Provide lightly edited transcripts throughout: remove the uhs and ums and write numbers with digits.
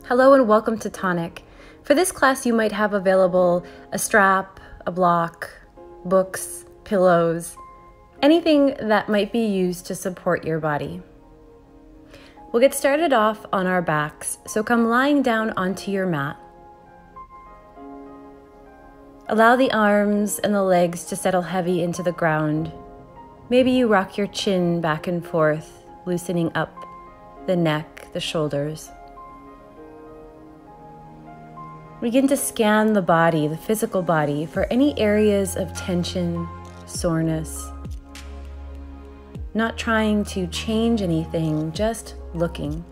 Hello and welcome to Tonic. For this class, you might have available a strap, a block, books, pillows, anything that might be used to support your body. We'll get started off on our backs, so come lying down onto your mat. Allow the arms and the legs to settle heavy into the ground. Maybe you rock your chin back and forth, loosening up the neck, the shoulders. Begin to scan the body, the physical body, for any areas of tension, soreness. Not trying to change anything, just looking.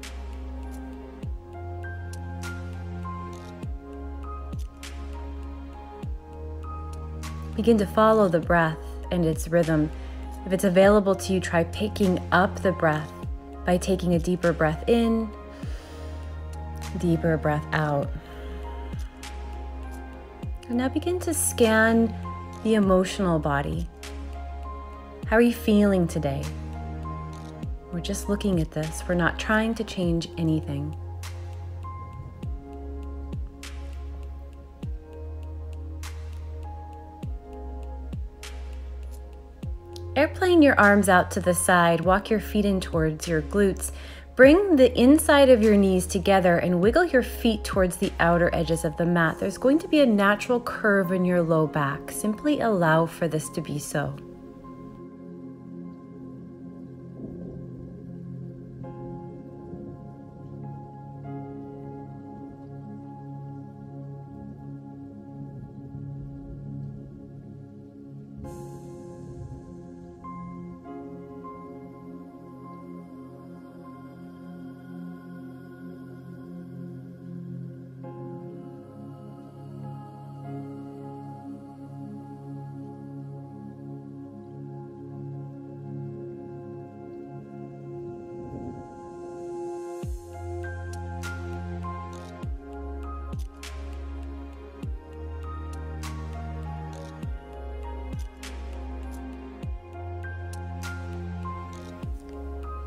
Begin to follow the breath and its rhythm. If it's available to you, try picking up the breath by taking a deeper breath in, deeper breath out. And now begin to scan the emotional body. How are you feeling today? We're just looking at this. We're not trying to change anything. Airplane your arms out to the side. Walk your feet in towards your glutes. Bring the inside of your knees together and wiggle your feet towards the outer edges of the mat. There's going to be a natural curve in your low back. Simply allow for this to be so.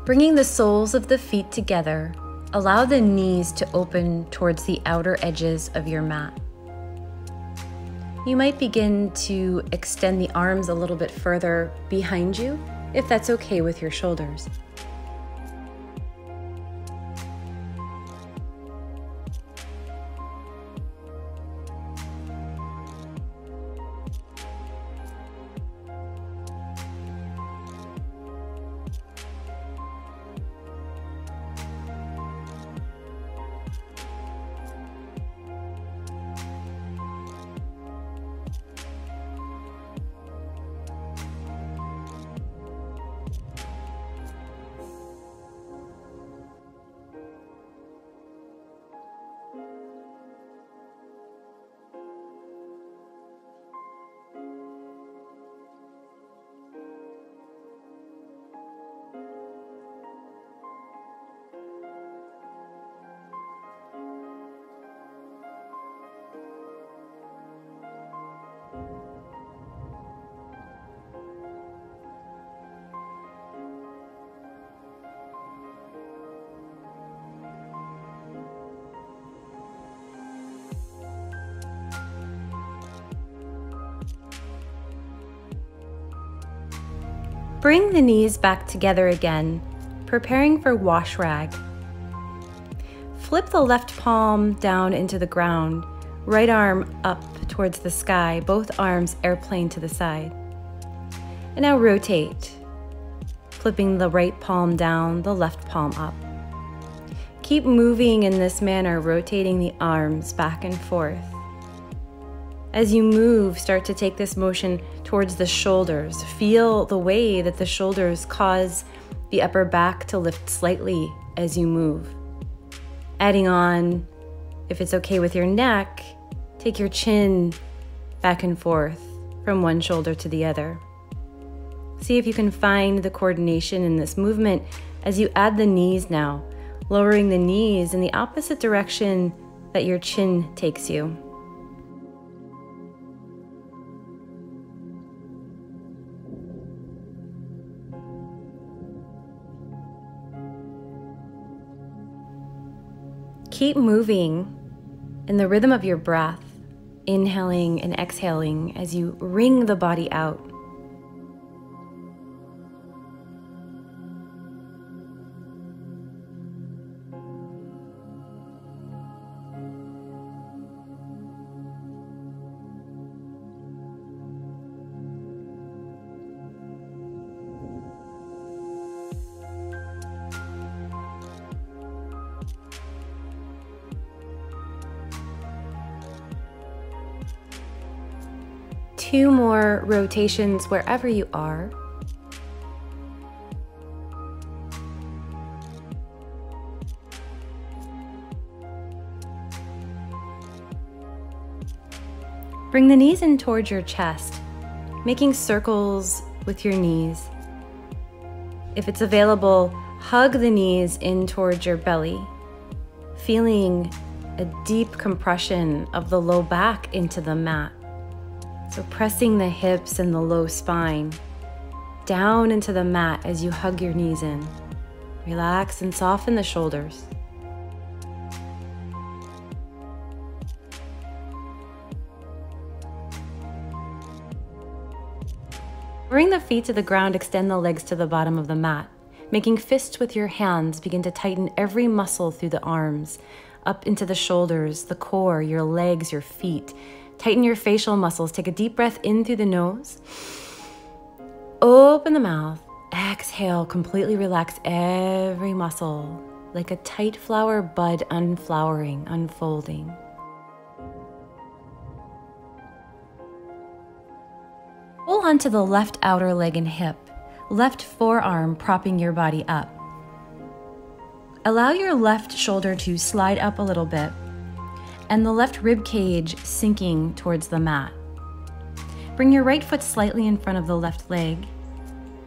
Bringing the soles of the feet together, allow the knees to open towards the outer edges of your mat. You might begin to extend the arms a little bit further behind you, if that's okay with your shoulders. Bring the knees back together again, preparing for wash rag. Flip the left palm down into the ground, right arm up towards the sky, both arms airplane to the side. And now rotate, flipping the right palm down, the left palm up. Keep moving in this manner, rotating the arms back and forth. As you move, start to take this motion towards the shoulders. Feel the way that the shoulders cause the upper back to lift slightly as you move. Adding on, if it's okay with your neck, take your chin back and forth from one shoulder to the other. See if you can find the coordination in this movement as you add the knees now, lowering the knees in the opposite direction that your chin takes you. keep moving in the rhythm of your breath, inhaling and exhaling as you wring the body out. Two more rotations wherever you are. Bring the knees in towards your chest, making circles with your knees. If it's available, hug the knees in towards your belly, feeling a deep compression of the low back into the mat. So pressing the hips and the low spine down into the mat as you hug your knees in. Relax and soften the shoulders. Bring the feet to the ground, extend the legs to the bottom of the mat. Making fists with your hands, begin to tighten every muscle through the arms, up into the shoulders, the core, your legs, your feet. Tighten your facial muscles. Take a deep breath in through the nose. Open the mouth. Exhale, completely relax every muscle, like a tight flower bud unflowering, unfolding. Pull onto the left outer leg and hip, left forearm propping your body up. Allow your left shoulder to slide up a little bit, and the left rib cage sinking towards the mat. Bring your right foot slightly in front of the left leg.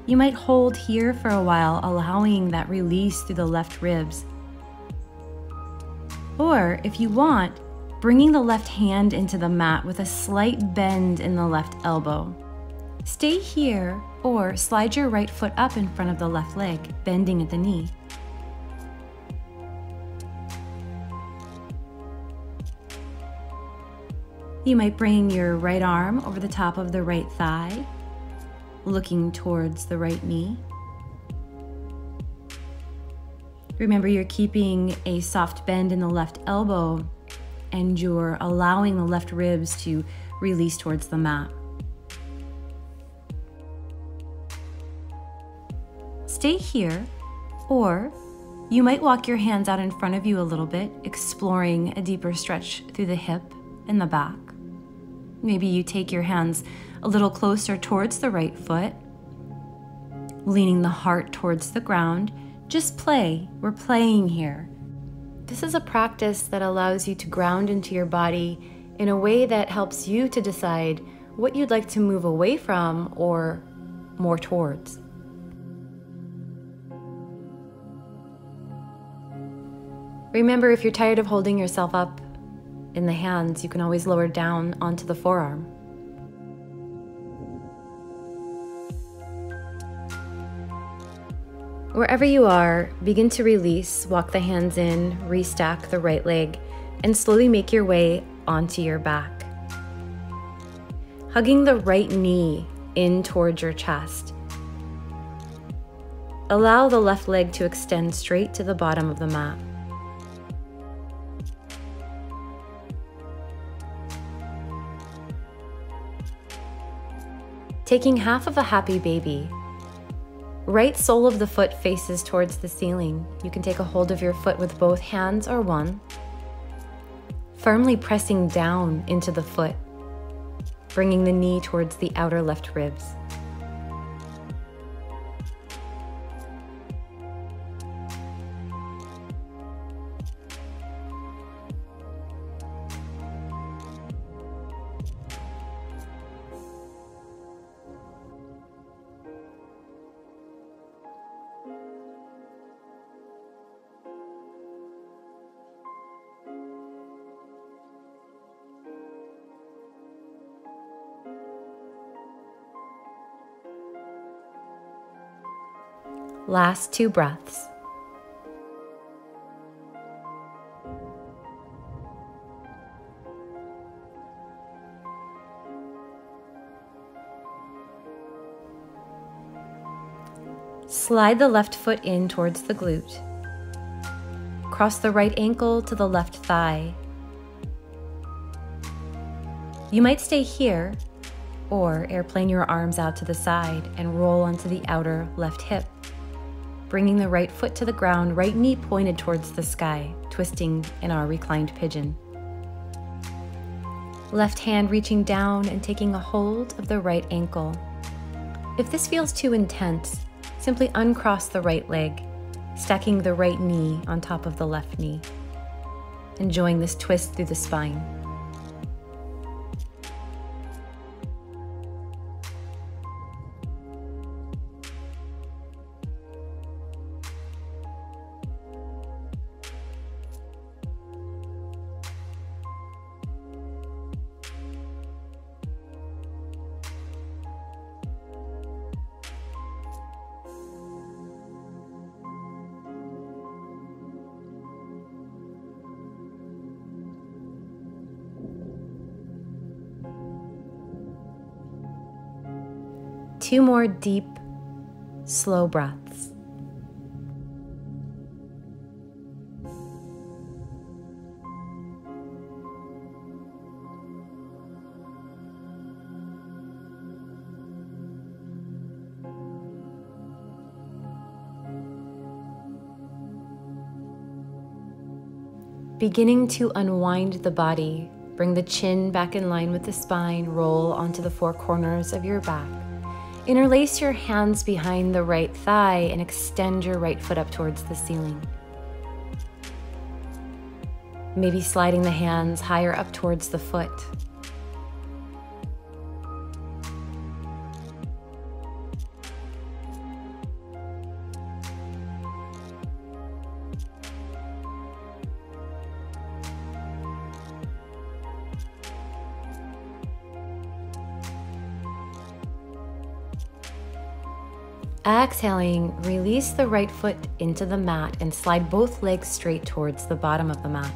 You might hold here for a while, allowing that release through the left ribs. Or, if you want, bringing the left hand into the mat with a slight bend in the left elbow. Stay here, or slide your right foot up in front of the left leg, bending at the knee. You might bring your right arm over the top of the right thigh, looking towards the right knee. Remember, you're keeping a soft bend in the left elbow, and you're allowing the left ribs to release towards the mat. Stay here, or you might walk your hands out in front of you a little bit, exploring a deeper stretch through the hip and the back. Maybe you take your hands a little closer towards the right foot, leaning the heart towards the ground. Just play. We're playing here. This is a practice that allows you to ground into your body in a way that helps you to decide what you'd like to move away from or more towards. Remember, if you're tired of holding yourself up in the hands, you can always lower down onto the forearm. Wherever you are, begin to release, walk the hands in, restack the right leg, and slowly make your way onto your back. Hugging the right knee in towards your chest. Allow the left leg to extend straight to the bottom of the mat. Taking half of a happy baby. Right sole of the foot faces towards the ceiling. You can take a hold of your foot with both hands or one. Firmly pressing down into the foot, bringing the knee towards the outer left ribs. Last 2 breaths. Slide the left foot in towards the glute. Cross the right ankle to the left thigh. You might stay here or airplane your arms out to the side and roll onto the outer left hip, bringing the right foot to the ground, right knee pointed towards the sky, twisting in our reclined pigeon. Left hand reaching down and taking a hold of the right ankle. If this feels too intense, simply uncross the right leg, stacking the right knee on top of the left knee, enjoying this twist through the spine. Two more deep, slow breaths. Beginning to unwind the body, bring the chin back in line with the spine, roll onto the four corners of your back. Interlace your hands behind the right thigh and extend your right foot up towards the ceiling. Maybe sliding the hands higher up towards the foot. Exhaling, release the right foot into the mat and slide both legs straight towards the bottom of the mat.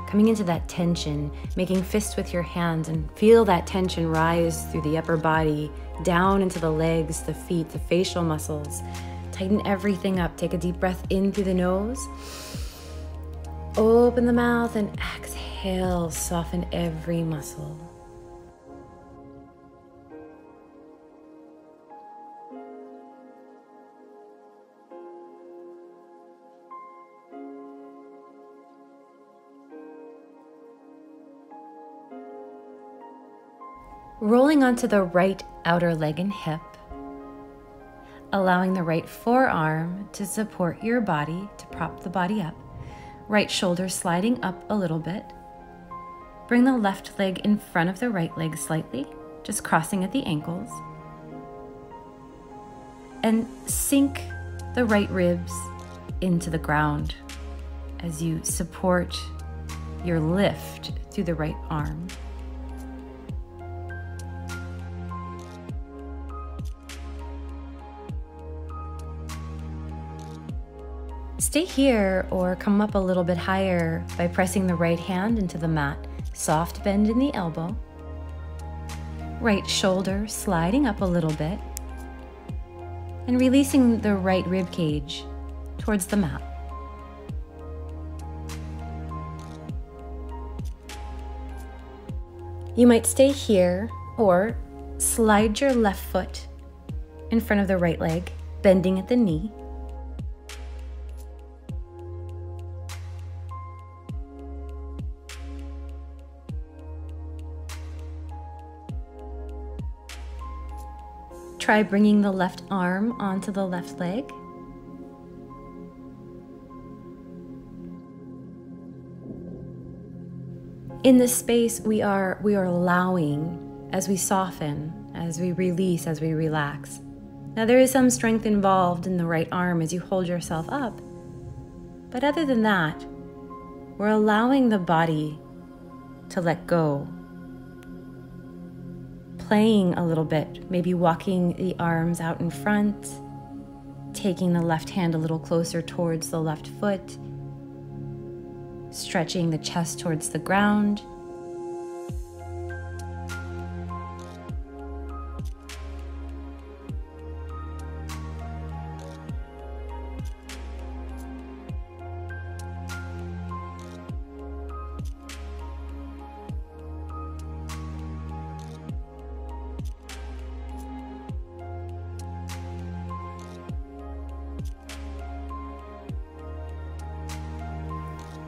Coming into that tension, making fists with your hands and feel that tension rise through the upper body, down into the legs, the feet, the facial muscles. Tighten everything up. Take a deep breath in through the nose. Open the mouth and exhale, soften every muscle. Rolling onto the right outer leg and hip, allowing the right forearm to support your body, to prop the body up. Right shoulder sliding up a little bit. Bring the left leg in front of the right leg slightly, just crossing at the ankles. And sink the right ribs into the ground as you support your lift through the right arm. Stay here or come up a little bit higher by pressing the right hand into the mat. Soft bend in the elbow. Right shoulder sliding up a little bit. And releasing the right rib cage towards the mat. You might stay here or slide your left foot in front of the right leg, bending at the knee. Try bringing the left arm onto the left leg. In this space, we are allowing as we soften, as we release, as we relax. Now there is some strength involved in the right arm as you hold yourself up. But other than that, we're allowing the body to let go. Playing a little bit, maybe walking the arms out in front, taking the left hand a little closer towards the left foot, stretching the chest towards the ground.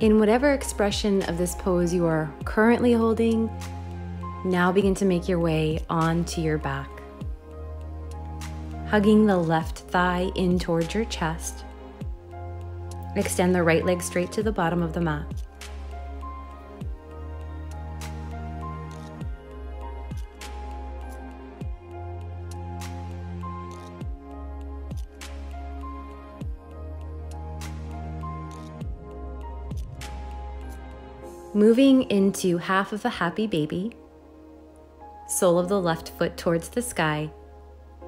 In whatever expression of this pose you are currently holding, now begin to make your way onto your back. Hugging the left thigh in towards your chest. Extend the right leg straight to the bottom of the mat. Moving into half of a happy baby, sole of the left foot towards the sky,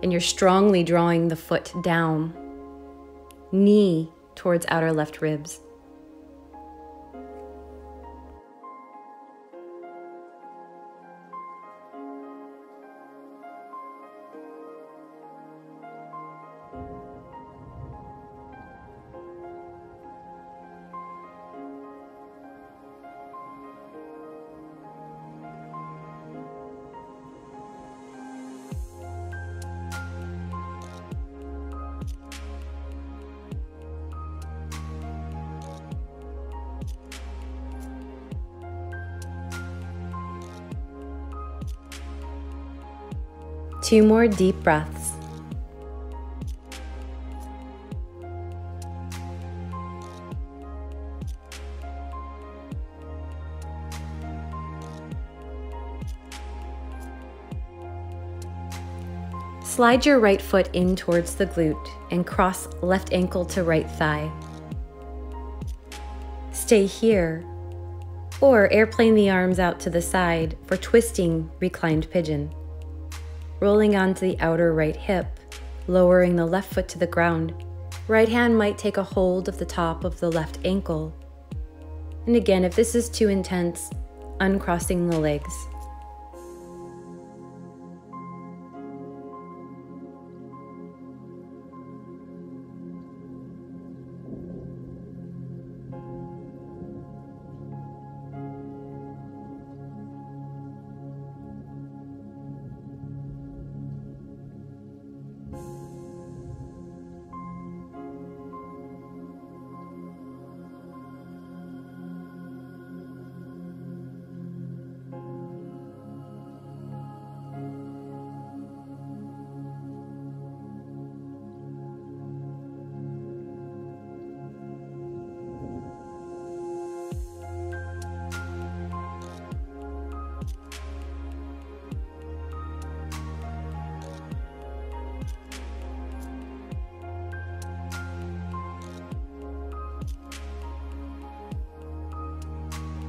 and you're strongly drawing the foot down, knee towards outer left ribs. Two more deep breaths. Slide your right foot in towards the glute and cross left ankle to right thigh. Stay here, or airplane the arms out to the side for twisting reclined pigeon. Rolling onto the outer right hip, lowering the left foot to the ground. Right hand might take a hold of the top of the left ankle. And again, if this is too intense, uncrossing the legs.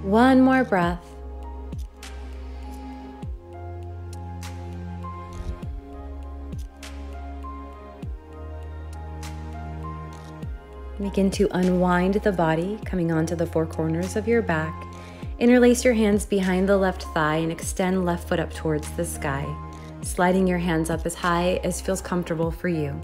One more breath. Begin to unwind the body, coming onto the four corners of your back. Interlace your hands behind the left thigh and extend left foot up towards the sky, sliding your hands up as high as feels comfortable for you.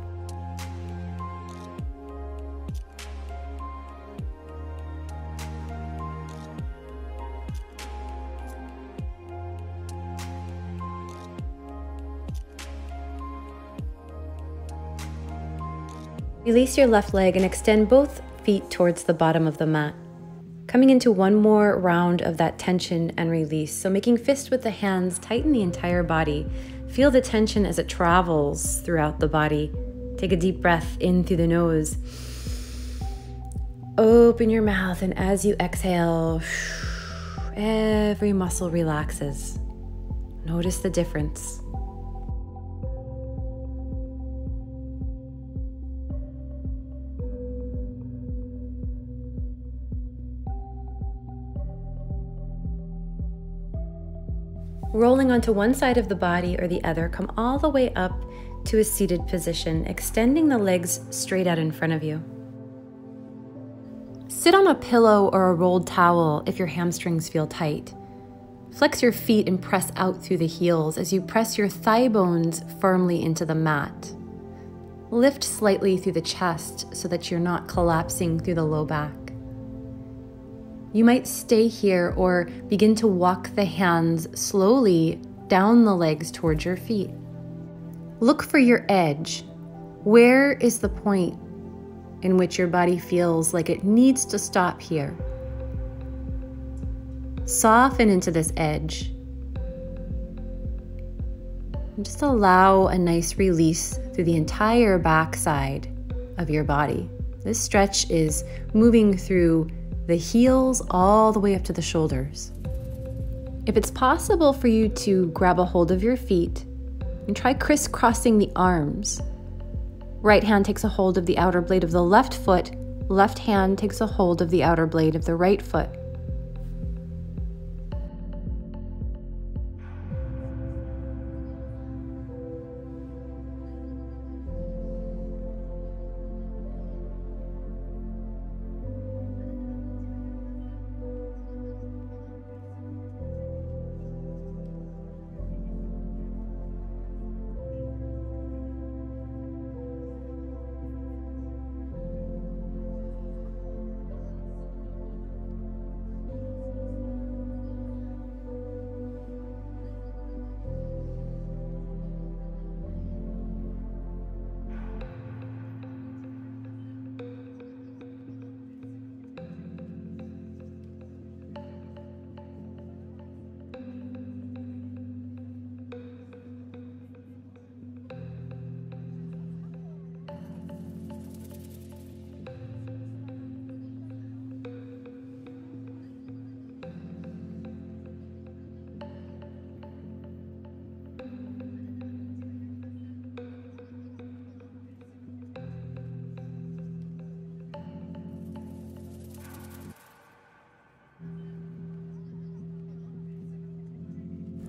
Release your left leg and extend both feet towards the bottom of the mat. Coming into one more round of that tension and release. So making fist with the hands, tighten the entire body. Feel the tension as it travels throughout the body. Take a deep breath in through the nose. Open your mouth, and as you exhale, every muscle relaxes. Notice the difference. Rolling onto one side of the body or the other, come all the way up to a seated position, extending the legs straight out in front of you. Sit on a pillow or a rolled towel if your hamstrings feel tight. Flex your feet and press out through the heels as you press your thigh bones firmly into the mat. Lift slightly through the chest so that you're not collapsing through the low back. You might stay here or begin to walk the hands slowly down the legs towards your feet. Look for your edge. Where is the point in which your body feels like it needs to stop here? Soften into this edge. And just allow a nice release through the entire back side of your body. This stretch is moving through the heels all the way up to the shoulders. If it's possible for you to grab a hold of your feet and try crisscrossing the arms. Right hand takes a hold of the outer blade of the left foot, left hand takes a hold of the outer blade of the right foot.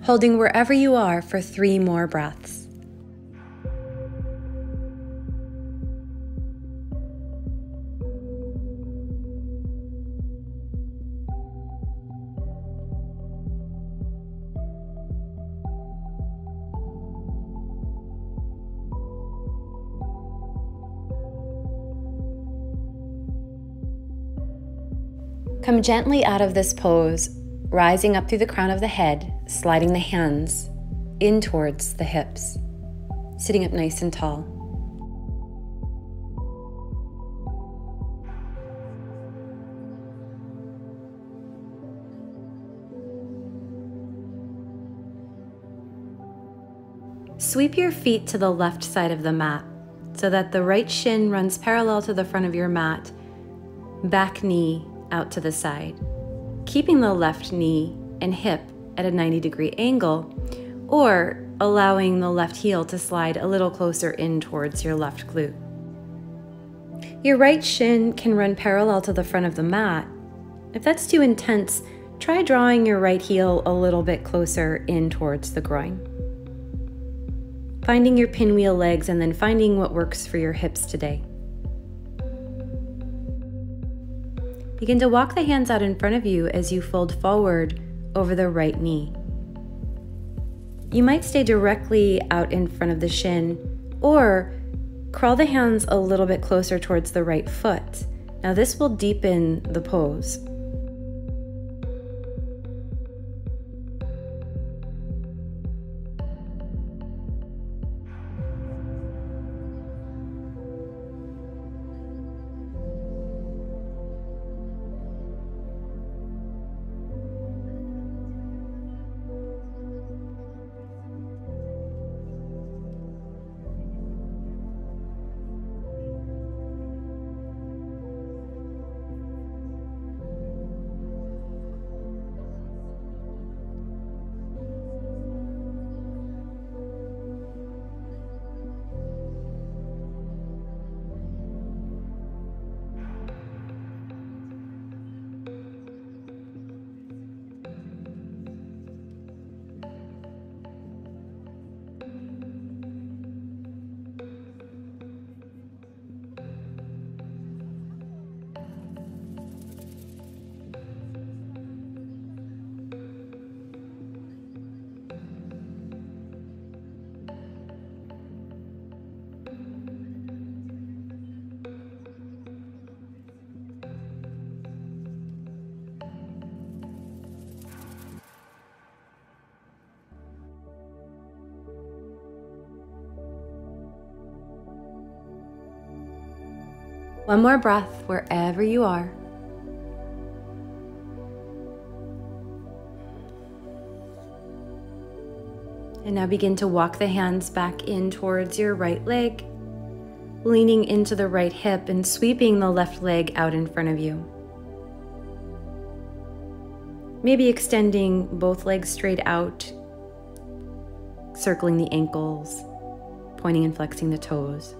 Holding wherever you are for 3 more breaths. Come gently out of this pose, rising up through the crown of the head, sliding the hands in towards the hips, sitting up nice and tall. Sweep your feet to the left side of the mat so that the right shin runs parallel to the front of your mat, back knee out to the side, keeping the left knee and hip at a 90-degree angle, or allowing the left heel to slide a little closer in towards your left glute. Your right shin can run parallel to the front of the mat. If that's too intense, try drawing your right heel a little bit closer in towards the groin. Finding your pinwheel legs and then finding what works for your hips today. Begin to walk the hands out in front of you as you fold forward over the right knee. You might stay directly out in front of the shin or crawl the hands a little bit closer towards the right foot. Now this will deepen the pose. One more breath wherever you are. And now begin to walk the hands back in towards your right leg, leaning into the right hip and sweeping the left leg out in front of you. Maybe extending both legs straight out, circling the ankles, pointing and flexing the toes.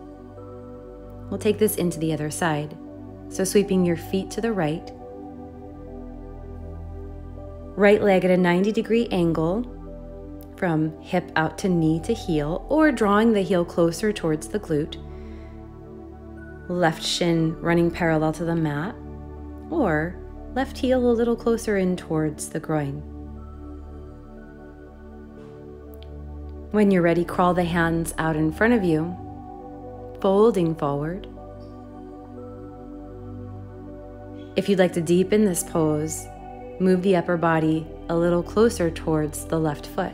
We'll take this into the other side. So sweeping your feet to the right. Right leg at a 90-degree angle from hip out to knee to heel, or drawing the heel closer towards the glute. Left shin running parallel to the mat, or left heel a little closer in towards the groin. When you're ready, crawl the hands out in front of you, folding forward. If you'd like to deepen this pose, move the upper body a little closer towards the left foot.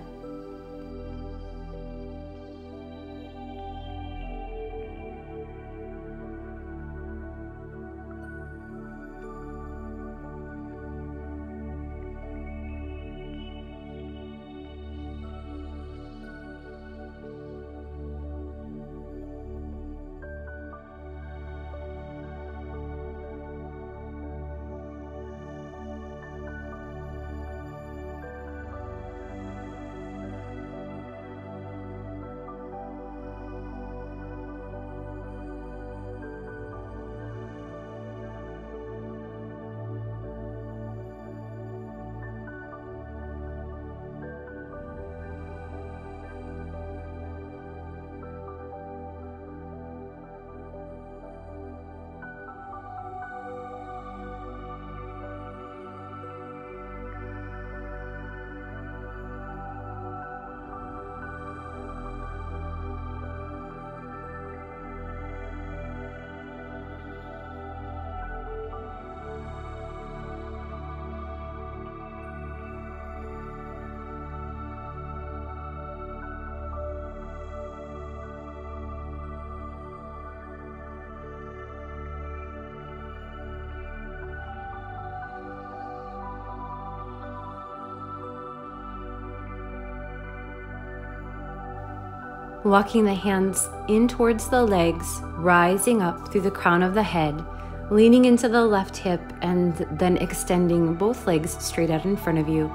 Walking the hands in towards the legs, rising up through the crown of the head, leaning into the left hip and then extending both legs straight out in front of you.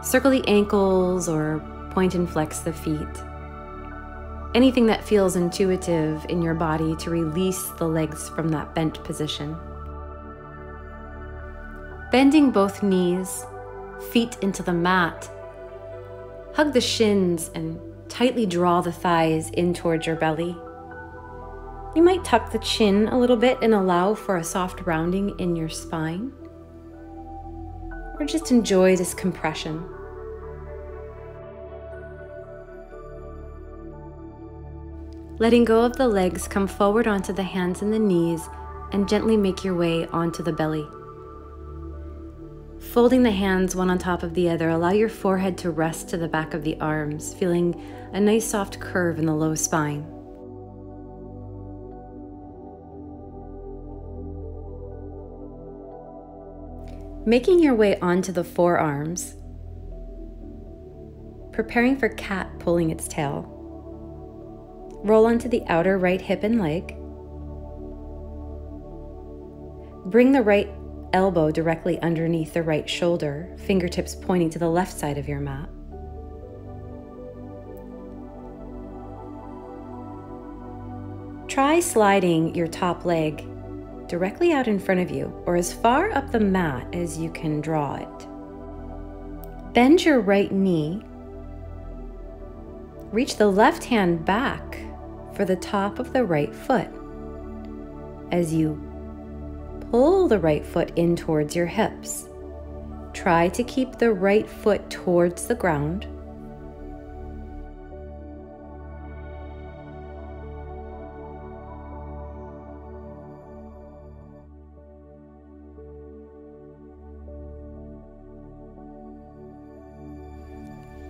Circle the ankles or point and flex the feet. Anything that feels intuitive in your body to release the legs from that bent position. Bending both knees, feet into the mat. Hug the shins and tightly draw the thighs in towards your belly. You might tuck the chin a little bit and allow for a soft rounding in your spine. Or just enjoy this compression. Letting go of the legs, come forward onto the hands and the knees and gently make your way onto the belly. Folding the hands one on top of the other, allow your forehead to rest to the back of the arms, feeling a nice soft curve in the low spine. Making your way onto the forearms, preparing for cat pulling its tail. Roll onto the outer right hip and leg. Bring the right elbow directly underneath the right shoulder, fingertips pointing to the left side of your mat. Try sliding your top leg directly out in front of you, or as far up the mat as you can draw it. Bend your right knee. Reach the left hand back for the top of the right foot. As you pull the right foot in towards your hips. Try to keep the right foot towards the ground.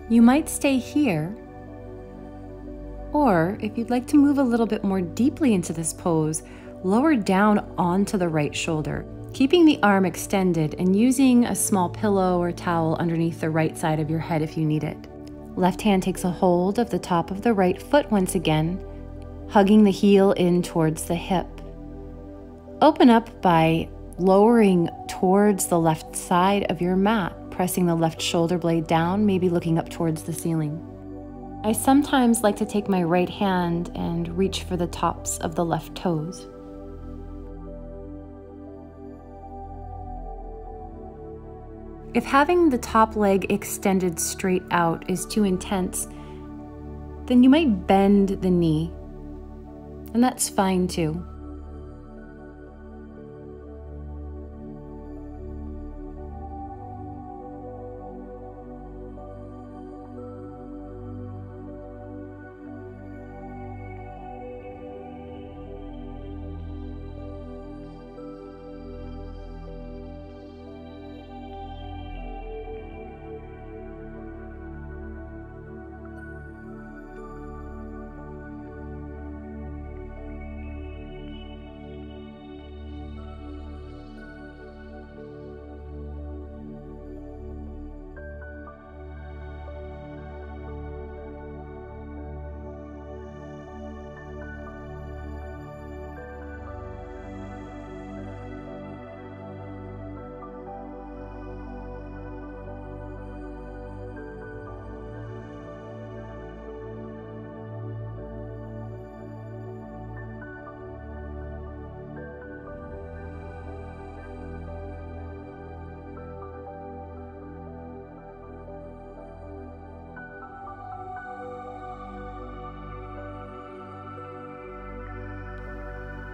You might stay here, or if you'd like to move a little bit more deeply into this pose, lower down onto the right shoulder, keeping the arm extended and using a small pillow or towel underneath the right side of your head if you need it. Left hand takes a hold of the top of the right foot once again, hugging the heel in towards the hip. Open up by lowering towards the left side of your mat, pressing the left shoulder blade down, maybe looking up towards the ceiling. I sometimes like to take my right hand and reach for the tops of the left toes. If having the top leg extended straight out is too intense, then you might bend the knee, and that's fine too.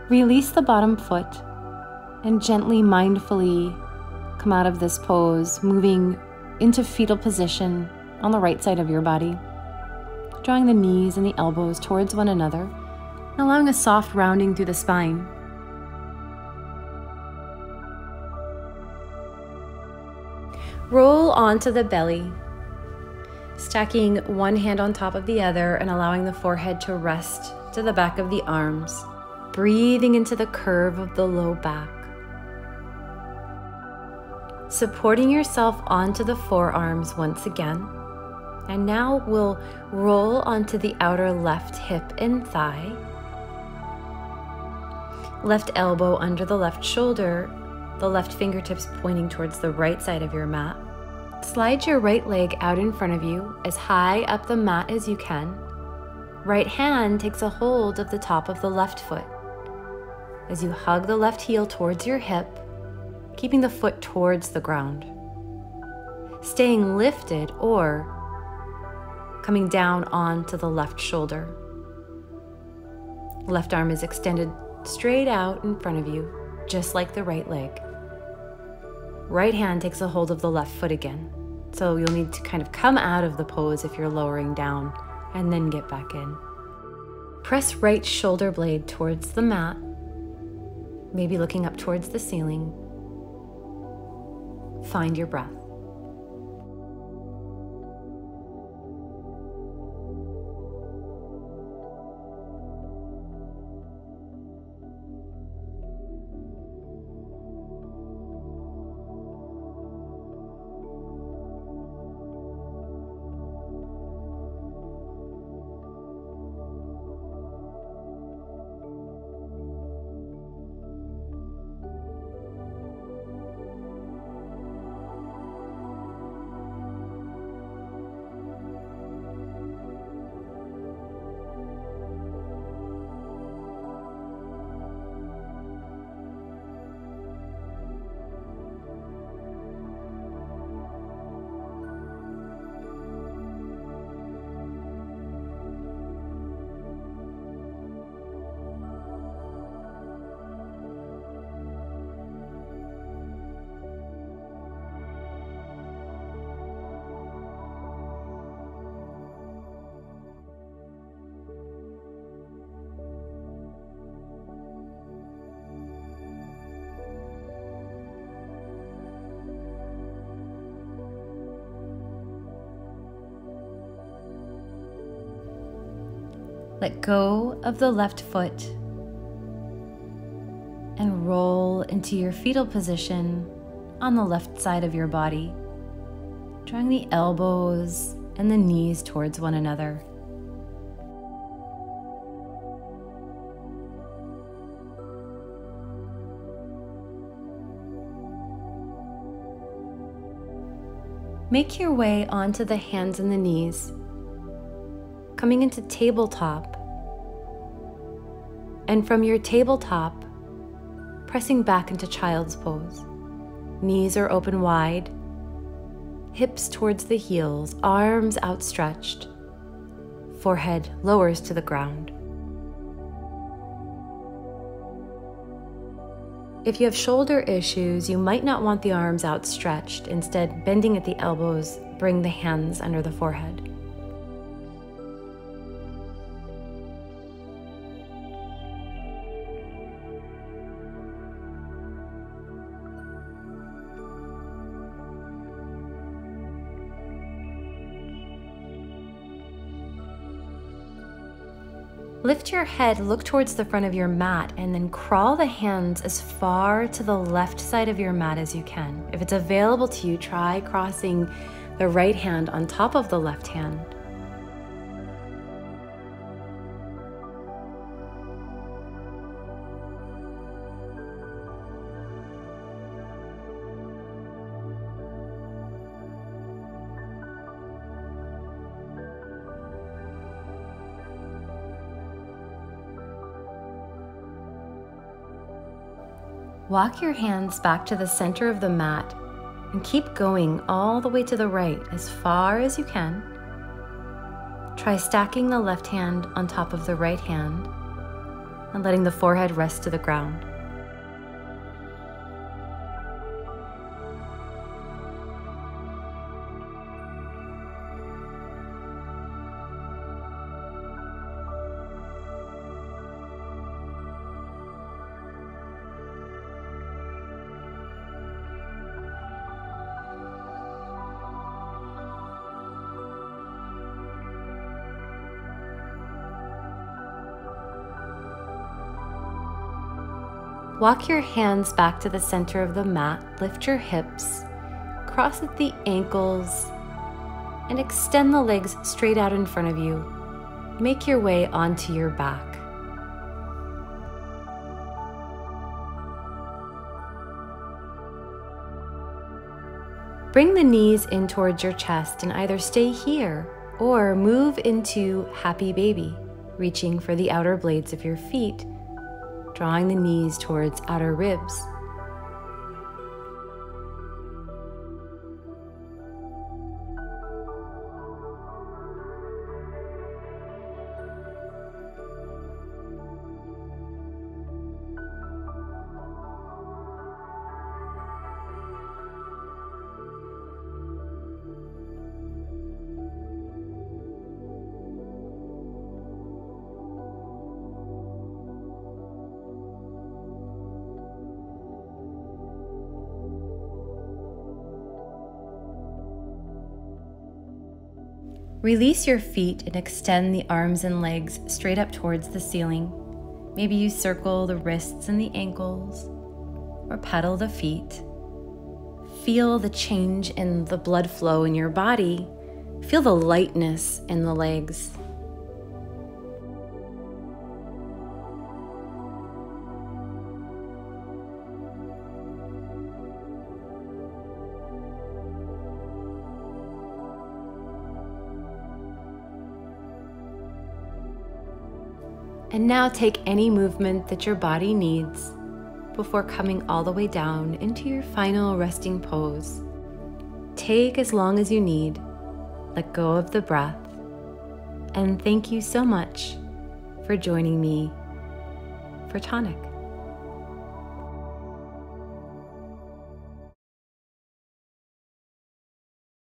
Release the bottom foot and gently, mindfully come out of this pose, moving into fetal position on the right side of your body, drawing the knees and the elbows towards one another, and allowing a soft rounding through the spine. Roll onto the belly, stacking one hand on top of the other and allowing the forehead to rest to the back of the arms. Breathing into the curve of the low back. Supporting yourself onto the forearms once again. And now we'll roll onto the outer left hip and thigh. Left elbow under the left shoulder, the left fingertips pointing towards the right side of your mat. Slide your right leg out in front of you as high up the mat as you can. Right hand takes a hold of the top of the left foot. As you hug the left heel towards your hip, keeping the foot towards the ground. Staying lifted or coming down onto the left shoulder. Left arm is extended straight out in front of you, just like the right leg. Right hand takes a hold of the left foot again. So you'll need to kind of come out of the pose if you're lowering down and then get back in. Press right shoulder blade towards the mat, maybe looking up towards the ceiling. Find your breath. Let go of the left foot and roll into your fetal position on the left side of your body, drawing the elbows and the knees towards one another. Make your way onto the hands and the knees, coming into tabletop, and from your tabletop, pressing back into child's pose. Knees are open wide, hips towards the heels, arms outstretched, forehead lowers to the ground. If you have shoulder issues, you might not want the arms outstretched. Instead, bending at the elbows, bring the hands under the forehead. Lift your head, look towards the front of your mat, and then crawl the hands as far to the left side of your mat as you can. If it's available to you, try crossing the right hand on top of the left hand. Walk your hands back to the center of the mat and keep going all the way to the right as far as you can. Try stacking the left hand on top of the right hand and letting the forehead rest to the ground. Walk your hands back to the center of the mat, lift your hips, cross at the ankles, and extend the legs straight out in front of you. Make your way onto your back. Bring the knees in towards your chest and either stay here or move into happy baby, reaching for the outer blades of your feet, drawing the knees towards outer ribs. Release your feet and extend the arms and legs straight up towards the ceiling. Maybe you circle the wrists and the ankles, or pedal the feet. Feel the change in the blood flow in your body. Feel the lightness in the legs. And now take any movement that your body needs before coming all the way down into your final resting pose. Take as long as you need, let go of the breath, and thank you so much for joining me for Tonic.